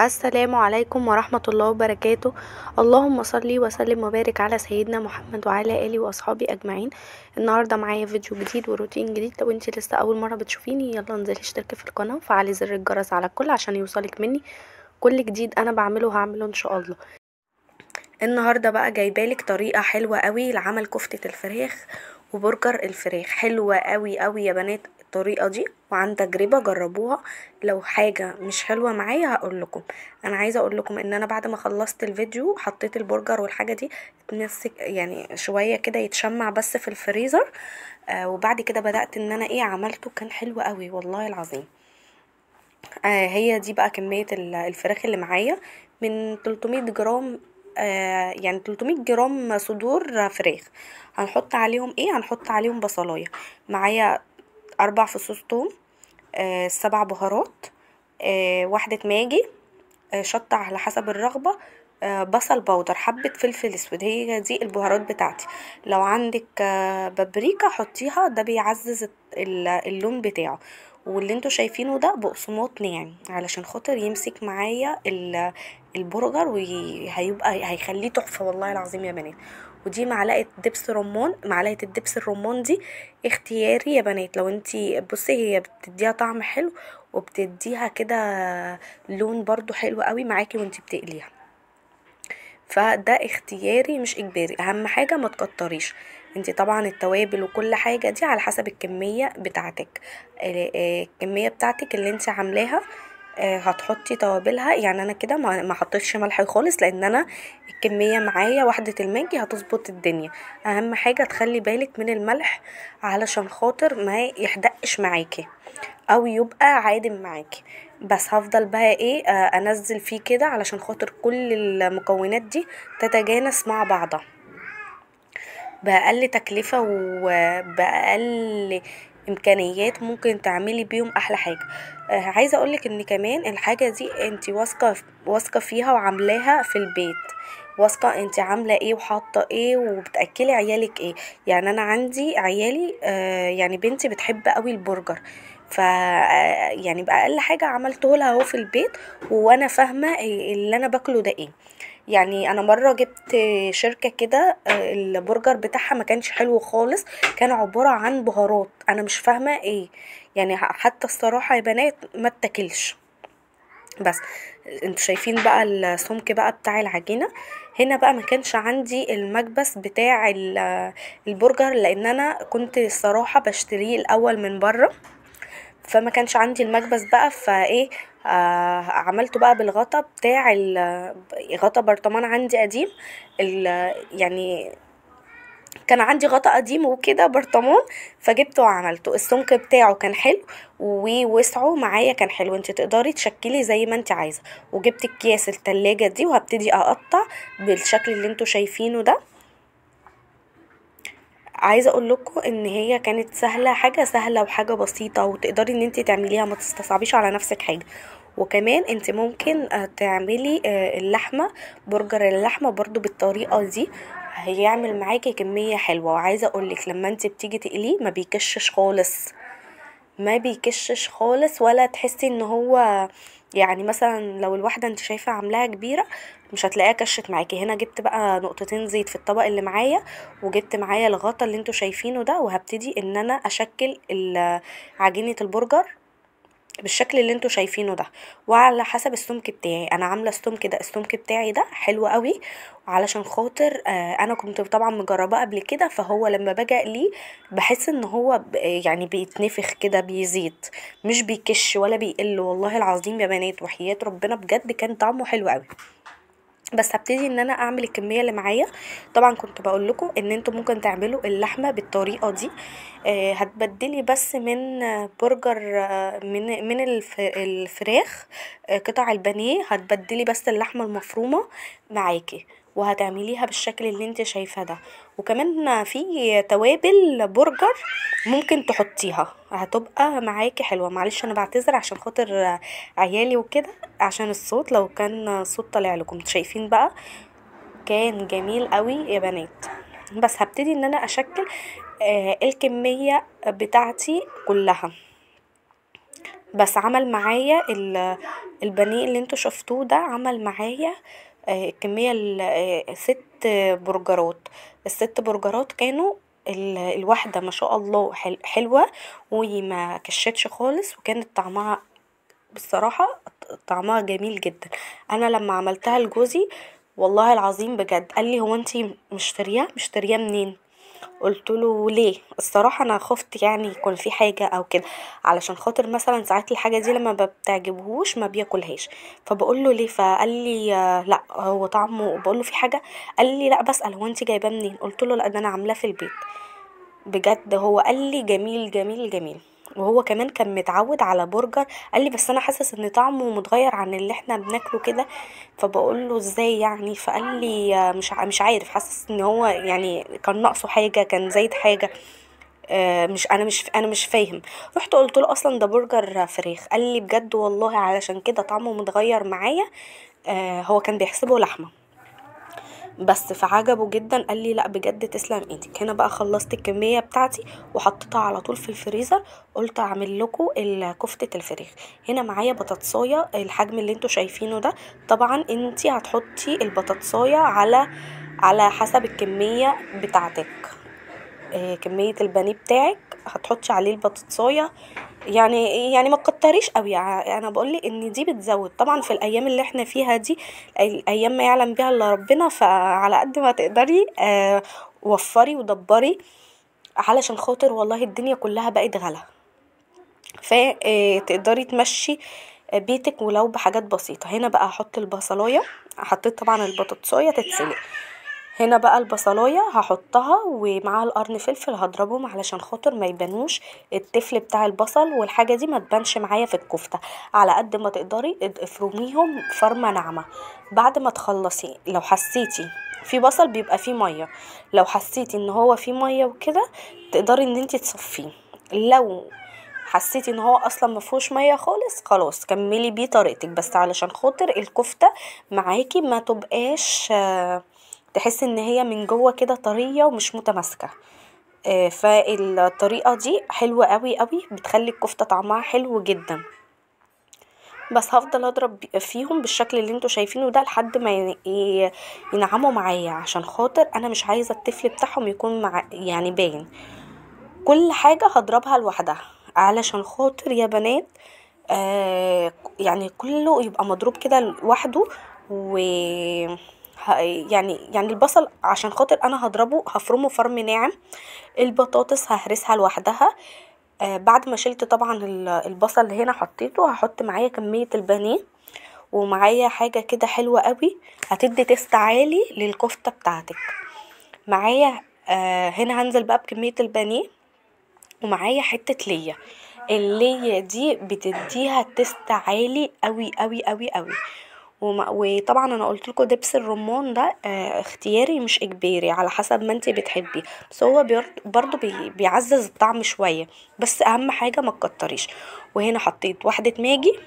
السلام عليكم ورحمة الله وبركاته. اللهم صلي وسلم وبارك على سيدنا محمد وعلى آله وأصحابه أجمعين. النهاردة معايا فيديو جديد وروتين جديد. لو انتي لسه أول مرة بتشوفيني يلا انزلي اشتركي في القناة وفعلي زر الجرس على الكل عشان يوصلك مني كل جديد أنا بعمله هعمله إن شاء الله. النهاردة بقى جايبالك طريقة حلوة قوي لعمل كفتة الفراخ وبرجر الفراخ. حلوة قوي قوي يا بنات الطريقة دي، وعن تجربة جربوها. لو حاجة مش حلوة معايا هقول لكم. انا عايزة اقول لكم ان انا بعد ما خلصت الفيديو حطيت البرجر والحاجة دي تمسك يعني شوية كده يتشمع بس في الفريزر. وبعد كده بدأت ان انا عملته كان حلو قوي والله العظيم. هي دي بقى كمية الفراخ اللي معايا من 300 جرام. يعني 300 جرام صدور فراخ. هنحط عليهم هنحط عليهم بصلاية معايا، 4 فصوص توم، 7 بهارات، واحدة ماجي، شطة على حسب الرغبة، بصل بودر، حبة فلفل اسود. هي دي البهارات بتاعتي. لو عندك بابريكا حطيها، ده بيعزز اللون بتاعه. واللي انتوا شايفينه ده بقسماط ناعم علشان خاطر يمسك معايا البرجر وهيبقى هيخليه تحفة والله العظيم يا بنات. ودي معلقة دبس رمان. معلقة الدبس الرمان دي اختياري يا بنات. لو انتي بصي هي بتديها طعم حلو وبتديها كده لون برضو حلو قوي معاكي وانتي بتقليها. فده اختياري مش اجباري. اهم حاجة ما تكتريش. انتي طبعا التوابل وكل حاجة دي على حسب الكمية بتاعتك. الكمية بتاعتك اللي انتي عاملاها. هتحطي توابلها. يعني انا كده ما حطيتش ملح خالص لان انا الكمية معايا واحدة الماجي هتظبط الدنيا. اهم حاجة تخلي بالك من الملح علشان خاطر ما يحدقش معاكي او يبقى عادم معاكي. بس هفضل بقى انزل فيه كده علشان خاطر كل المكونات دي تتجانس مع بعضها بأقل تكلفة وبأقل امكانيات ممكن تعملي بيهم احلى حاجة. عايزة اقولك ان كمان الحاجة دي انتي واثقة فيها وعاملاها في البيت. واثقة انتي عاملة ايه وحاطة ايه وبتأكلي عيالك ايه. يعني انا عندي عيالي يعني بنتي بتحب قوي البرجر. ف يعني بأقل حاجة عملته لها اهو في البيت وانا فاهمة اللي انا باكله ده ايه. يعني انا مره جبت شركه كده، البرجر بتاعها ما كانش حلو خالص. كان عباره عن بهارات انا مش فاهمه ايه. يعني حتى الصراحه يا بنات ما اتاكلش. بس انتوا شايفين بقى السمك بقى بتاع العجينه. هنا بقى ما كانش عندي المكبس بتاع البرجر لان انا كنت الصراحه بشتريه الاول من بره. فما كانش عندي المكبس بقى عملته بقى بالغطا بتاع غطا برطمان عندي قديم. يعني كان عندي غطا قديم وكده برطمان. فجبته وعملته السمك بتاعه كان حلو ووسعه معايا كان حلو. انت تقدري تشكلي زي ما انت عايزه. وجبت اكياس التلاجة دي وهبتدي اقطع بالشكل اللي انتوا شايفينه ده. عايزه اقول لكم ان هي كانت سهله، حاجه سهله وحاجه بسيطه وتقدري ان انت تعمليها ما تستصعبيش على نفسك حاجه. وكمان انت ممكن تعملي اللحمه، برجر اللحمه برضو بالطريقه دي هيعمل معاكي كميه حلوه. وعايزه اقولك لما انت بتيجي تقليه ما بيكشش خالص. ما بيكشش خالص ولا تحسي ان هو يعني مثلا لو الواحده انت شايفه عاملاها كبيره مش هتلاقيها كشت معاكي. هنا جبت بقى نقطتين زيت في الطبق اللي معايا وجبت معايا الغطا اللي انتوا شايفينه ده وهبتدي ان انا اشكل عجينه البرجر بالشكل اللي انتوا شايفينه ده. وعلى حسب السمك بتاعي انا عامله السمك ده. السمك بتاعي ده حلو قوي علشان خاطر انا كنت طبعا مجرباه قبل كده. فهو لما باجي اقليه بحس ان هو يعني بيتنفخ كده بيزيد. مش بيكش ولا بيقل والله العظيم يا بنات وحياة ربنا بجد كان طعمه حلو قوي. بس هبتدي ان انا اعمل الكميه اللي معايا. طبعا كنت بقول لكم ان انتوا ممكن تعملوا اللحمه بالطريقه دي. هتبدلي بس من برجر، من الفراخ، قطع البانيه هتبدلي بس اللحمه المفرومه معاكي وهتعمليها بالشكل اللي انت شايفاه ده. وكمان في توابل برجر ممكن تحطيها هتبقى معاكي حلوه. معلش انا بعتذر عشان خاطر عيالي وكده عشان الصوت لو كان صوت طالع لكم. شايفين بقى كان جميل قوي يا بنات. بس هبتدي ان انا اشكل الكمية بتاعتي كلها. بس عمل معايا البانيه اللي انتوا شفتوه ده عمل معايا كمية 6 برجرات. ال6 برجرات كانوا الواحدة ما شاء الله حلوة وما كشتش خالص، وكانت طعمها بصراحة طعمها جميل جدا. انا لما عملتها لجوزي والله العظيم بجد قال لي هو انتي مشترياه منين؟ قلت له ليه؟ الصراحه انا خفت يعني يكون في حاجه او كده، علشان خاطر مثلا ساعات الحاجه دي لما بتعجبهوش ما بياكلهاش. فبقول له ليه؟ فقال لي لا هو طعمه. بقول له في حاجه؟ قال لي لا بسأل هو انت جايباه منين؟ قلت له لا ده انا عاملاه في البيت. بجد هو قال لي جميل جميل جميل. وهو كمان كان متعود على برجر. قال لي بس انا حاسس ان طعمه متغير عن اللي احنا بناكله كده. فبقول له ازاي يعني؟ فقال لي مش عارف، حاسس ان هو يعني كان ناقصه حاجه، كان زايد حاجه. مش انا مش فاهم. رحت قلت له اصلا ده برجر فراخ. قال لي بجد والله علشان كده طعمه متغير معايا. هو كان بيحسبه لحمه بس، فعجبه جدا. قال لي لا بجد تسلم ايدك. هنا بقى خلصت الكميه بتاعتي وحطيتها على طول في الفريزر. قلت اعمل لكم كفته الفراخ. هنا معايا بطاطسايه الحجم اللي انتوا شايفينه ده. طبعا انتي هتحطي البطاطسايه على حسب الكميه بتاعتك. كميه البانيه بتاعك هتحطي عليه البطاطسايه. يعني ما تكتريش قوي. انا بقول لك ان دي بتزود طبعا في الايام اللي احنا فيها دي، الايام ما يعلم بها الا ربنا. فعلى قد ما تقدري وفري ودبري، علشان خاطر والله الدنيا كلها بقت غلا. فتقدري تمشي بيتك ولو بحاجات بسيطة. هنا بقى هحط البصلاية. حطيت طبعا البطاطساية تتسلق. هنا بقى البصلاية هحطها ومعاها القرن فلفل هضربهم علشان خاطر ما يبانوش التفل بتاع البصل والحاجة دي ما تبانش معايا في الكفتة. على قد ما تقدري افرميهم فرمة ناعمة. بعد ما تخلصي لو حسيتي في بصل بيبقى فيه مية، لو حسيتي ان هو فيه مية وكده تقدري ان انتي تصفيه. لو حسيتي ان هو اصلا مفهوش ميه خالص خلاص كملي بيه طريقتك، بس علشان خاطر الكفته معاكي ما تبقاش تحس ان هي من جوه كده طريه ومش متماسكه. فالطريقه دي حلوه قوي قوي، بتخلي الكفته طعمها حلو جدا. بس هفضل اضرب فيهم بالشكل اللي انتوا شايفينه ده لحد ما ينعموا معايا، عشان خاطر انا مش عايزه التفل بتاعهم يكون يعني باين. كل حاجة هضربها لوحدها علشان خاطر يا بنات يعني كله يبقى مضروب كده لوحده. و يعني البصل عشان خاطر انا هضربه هفرمه فرم ناعم. البطاطس ههرسها لوحدها. بعد ما شلت طبعا البصل اللي هنا حطيته، هحط معايا كمية البانيه ومعايا حاجة كده حلوة قوي هتدي تيست عالي للكفتة بتاعتك. معايا هنا هنزل بقى بكمية البانيه ومعايا حتة ليا. الليا دي بتديها تيست عالي قوي قوي قوي قوي. وطبعا انا قلت لكم دبس الرمان ده اختياري مش اجباري، على حسب ما انت بتحبي. بس هو برضو بيعزز الطعم شوية، بس اهم حاجة ما تكتريش. وهنا حطيت واحدة ماجي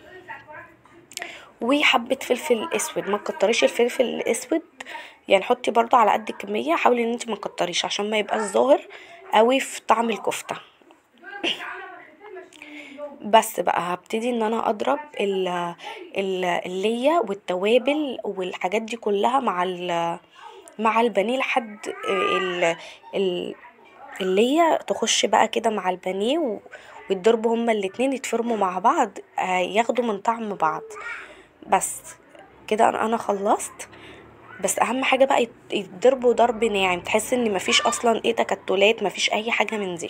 وحبة فلفل اسود. ما تكتريش الفلفل الاسود، يعني حطي برضو على قد الكمية. حاولي ان انت ما تكتريش عشان ما يبقاش ظاهر قوي في طعم الكفتة. بس بقى هبتدي ان انا اضرب اللية والتوابل والحاجات دي كلها مع البانيه لحد ال- اللية تخش بقى كده مع البانيه ويتضربوا هما الاتنين يتفرموا مع بعض ياخدوا من طعم بعض. بس كده انا خلصت. بس اهم حاجة بقى يتضربوا ضرب ناعم، تحس ان مفيش اصلا ايه تكتلات، مفيش اي حاجة من دي.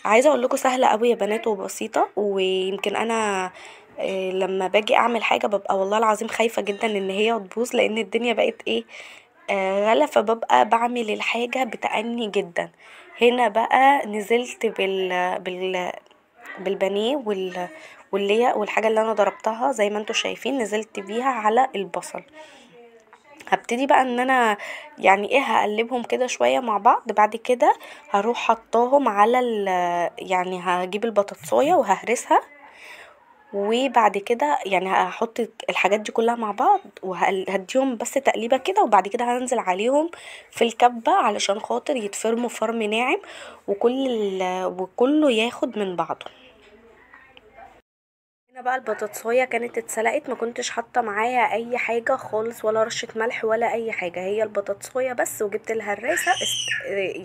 عايزه اقول لكم سهله قوي يا بنات وبسيطه. ويمكن انا لما باجي اعمل حاجه ببقى والله العظيم خايفه جدا ان هي تبوظ، لان الدنيا بقت ايه غلا. فببقى بعمل الحاجه بتأني جدا. هنا بقى نزلت بالبانيه والحاجه اللي انا ضربتها زي ما انتوا شايفين نزلت بيها على البصل. هبتدي بقى ان انا يعني ايه هقلبهم كده شوية مع بعض. بعد كده هروح حطاهم على يعني هجيب البطاطساية وههرسها. وبعد كده يعني هحط الحاجات دي كلها مع بعض وهديهم بس تقليبة كده. وبعد كده هنزل عليهم في الكبة علشان خاطر يتفرموا فرم ناعم وكله ياخد من بعضه. هنا بقى البطاطسايه كانت اتسلقت، ما كنتش حاطه معاها اي حاجه خالص ولا رشه ملح ولا اي حاجه، هي البطاطسايه بس، وجبت لها الراسه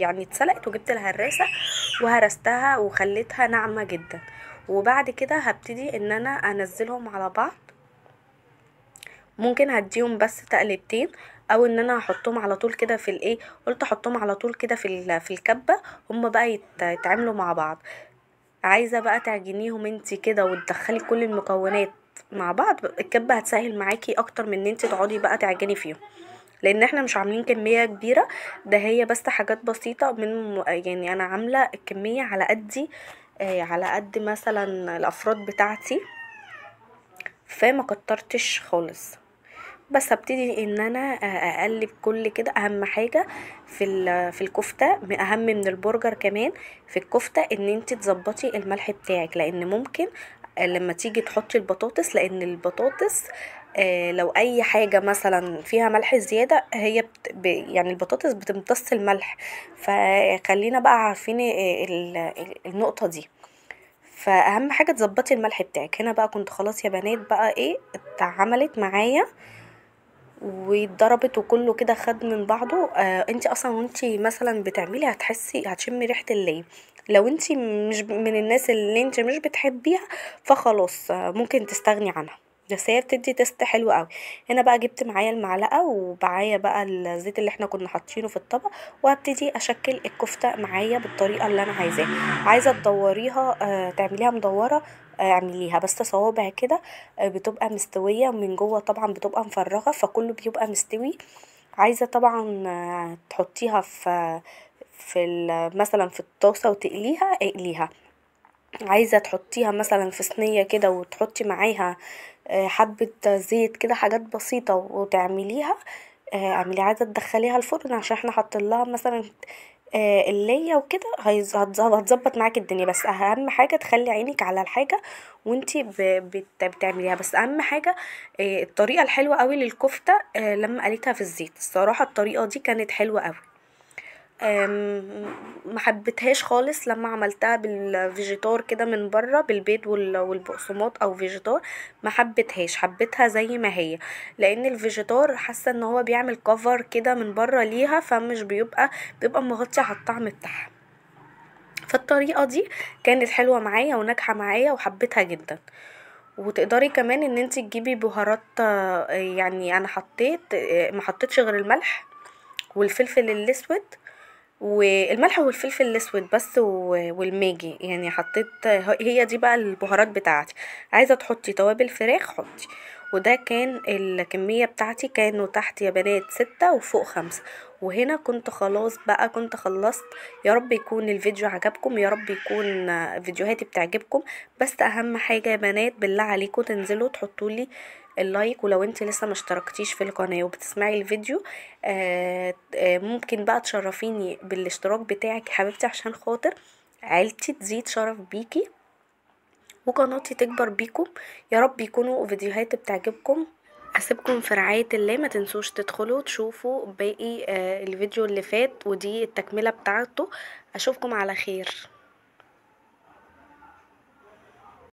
يعني اتسلقت وجبت لها الراسه وهرستها وخليتها ناعمه جدا. وبعد كده هبتدي ان انا انزلهم على بعض، ممكن هديهم بس تقلبتين، او ان انا هحطهم على طول كده في الايه، قلت احطهم على طول كده في الكبه، هما بقى يتعاملوا مع بعض. عايزه بقى تعجنيهم انتي كده وتدخلي كل المكونات مع بعض، الكبه هتسهل معاكي اكتر من ان انتي تقعدي بقى تعجني فيهم، لان احنا مش عاملين كميه كبيره، ده هي بس حاجات بسيطه يعني انا عامله الكميه على قدي، على قد مثلا الافراد بتاعتي، فما كترتش خالص. بس هبتدي ان انا اقلب كل كده. اهم حاجه في الكفته، اهم من البرجر كمان في الكفته، ان انت تظبطي الملح بتاعك، لان ممكن لما تيجي تحطي البطاطس، لان البطاطس لو اي حاجه مثلا فيها ملح زياده هي يعني البطاطس بتمتص الملح، فخلينا بقى عارفين النقطه دي. فاهم حاجه تظبطي الملح بتاعك. هنا بقى كنت خلاص يا بنات بقى ايه، اتعملت معايا واتضربت وكله كده خد من بعضه. انتي اصلا وانتي مثلا بتعملي هتحسي هتشمي ريحة اللي، لو انتي مش من الناس اللي انتي مش بتحبيها فخلاص ممكن تستغني عنها، بس هي بتدي تست حلو قوي. هنا بقى جبت معايا المعلقه ومعايا بقى الزيت اللي احنا كنا حاطينه في الطبق، وهبتدي اشكل الكفته معايا بالطريقه اللي انا عايزاها. عايزه تدوريها تعمليها مدوره، اعمليها بس صوابع كده، بتبقى مستويه من جوه، طبعا بتبقى مفرغه فكله بيبقى مستوي. عايزه طبعا تحطيها مثلا في الطاسه وتقليها، اقليها. عايزة تحطيها مثلا في صينية كده وتحطي معاها حبة زيت كده، حاجات بسيطة وتعمليها، اعملي. عايزة تدخليها الفرن عشان احنا حاطين لها مثلا اللية وكده، هتظبط معاكي الدنيا. بس اهم حاجة تخلي عينك على الحاجة وانتي بتعمليها. بس اهم حاجة الطريقة الحلوة قوي للكفتة لما قليتها في الزيت، الصراحة الطريقة دي كانت حلوة قوي. ما حبيتهاش خالص لما عملتها بالفيجيتار كده من بره، بالبيض والبقسماط او فيجيتار، ما حبيتهاش، حبيتها زي ما هي، لان الفيجيتار حاسه ان هو بيعمل كفر كده من بره ليها، فمش بيبقى مغطي على الطعم بتاعها. فالطريقه دي كانت حلوه معايا وناجحه معايا وحبيتها جدا. وتقدري كمان ان انت تجيبي بهارات، يعني انا حطيت ما حطيتش غير الملح والفلفل الاسود، والملح والفلفل الاسود بس، والماجي، يعني حطيت، هي دي بقى البهارات بتاعتي. عايزه تحطي توابل فراخ حطي. وده كان الكميه بتاعتي، كانوا تحت يا بنات 6 وفوق 5. وهنا كنت خلاص بقى، كنت خلصت. يا رب يكون الفيديو عجبكم، يا رب يكون فيديوهاتي بتعجبكم. بس اهم حاجه يا بنات بالله عليكم تنزلوا تحطولي اللايك، ولو انت لسه ما اشتركتيش في القناه وبتسمعي الفيديو ممكن بقى تشرفيني بالاشتراك بتاعك يا حبيبتي، عشان خاطر عيلتي تزيد شرف بيكي وقناتي تكبر بيكم. يا رب يكونوا فيديوهات بتعجبكم. اسيبكم في رعاية الله، ما تنسوش تدخلوا تشوفوا باقي الفيديو اللي فات ودي التكملة بتاعته. اشوفكم على خير.